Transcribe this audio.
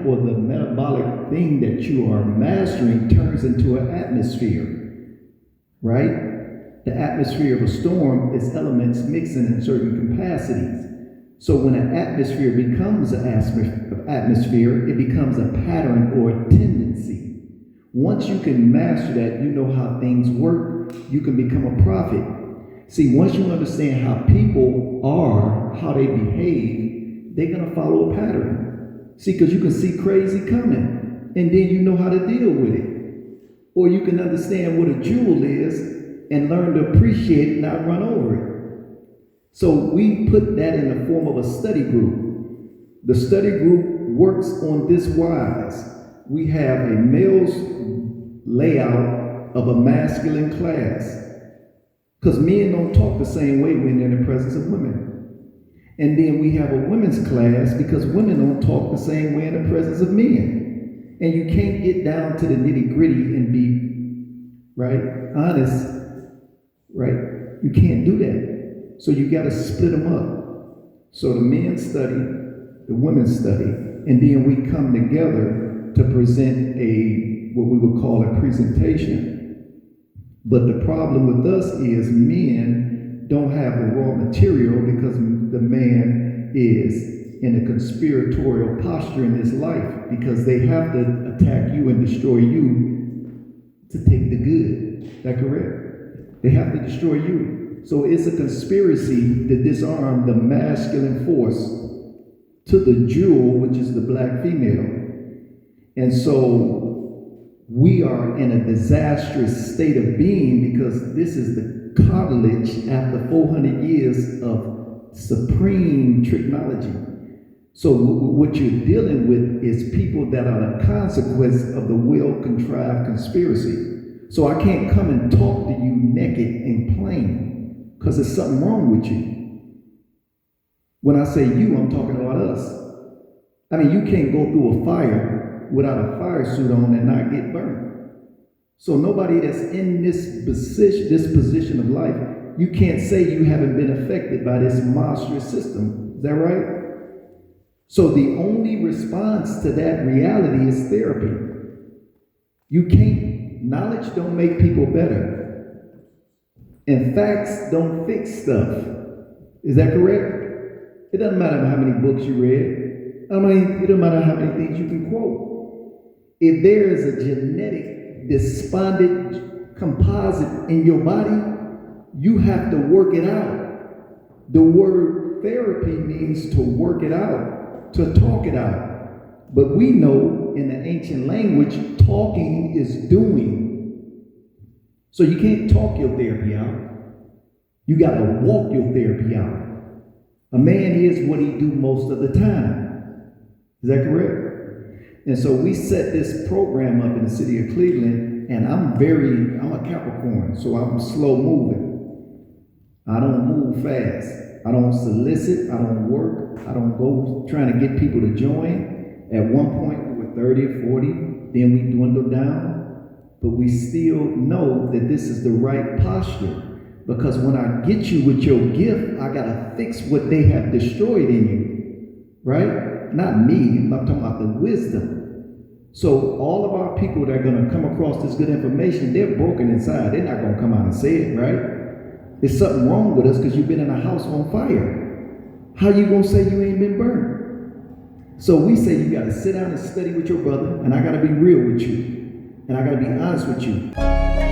or the metabolic thing that you are mastering turns into an atmosphere, right? The atmosphere of a storm is elements mixing in certain capacities. So when an atmosphere becomes an atmosphere, it becomes a pattern or a tendency. Once you can master that, you know how things work, you can become a prophet. See, once you understand how people are, how they behave, they're going to follow a pattern. See, because you can see crazy coming, and then you know how to deal with it. Or you can understand what a jewel is and learn to appreciate it, not run over it. So we put that in the form of a study group. The study group works on this wise. We have a male's layout of a masculine class. Because men don't talk the same way when they're in the presence of women. And then we have a women's class because women don't talk the same way in the presence of men. And you can't get down to the nitty-gritty and be, right, honest, right? You can't do that. So you got to split them up. So the men study, the women study, and then we come together to present what we would call a presentation. But the problem with us is men don't have the raw material because the man is in a conspiratorial posture in his life because they have to attack you and destroy you to take the good. Is that correct? They have to destroy you. So it's a conspiracy to disarm the masculine force to the jewel, which is the black female. And so we are in a disastrous state of being because this is the cartilage after 400 years of supreme technology. So what you're dealing with is people that are the consequence of the well-contrived conspiracy. So I can't come and talk to you naked and plain. Because there's something wrong with you. When I say you, I'm talking about us. I mean, you can't go through a fire without a fire suit on and not get burned. So nobody that's in this position of life, you can't say you haven't been affected by this monstrous system. Is that right? So the only response to that reality is therapy. You can't, knowledge don't make people better. And facts don't fix stuff. Is that correct? It doesn't matter how many books you read. It doesn't matter how many things you can quote. If there is a genetic despondent composite in your body, you have to work it out. The word therapy means to work it out, to talk it out. But we know in the ancient language, talking is doing. So you can't talk your therapy out. You got to walk your therapy out. A man is what he do most of the time. Is that correct? And so we set this program up in the city of Cleveland, and I'm a Capricorn, so I'm slow moving. I don't move fast. I don't solicit. I don't work. I don't go trying to get people to join. At one point, we were 30 or 40. Then we dwindled down. But we still know that this is the right posture. Because when I get you with your gift, I got to fix what they have destroyed in you. Right? Not me. I'm talking about the wisdom. So all of our people that are going to come across this good information, they're broken inside. They're not going to come out and say it, right? There's something wrong with us because you've been in a house on fire. How you going to say you ain't been burned? So we say you got to sit down and study with your brother, and I got to be real with you. And I got to be honest with you.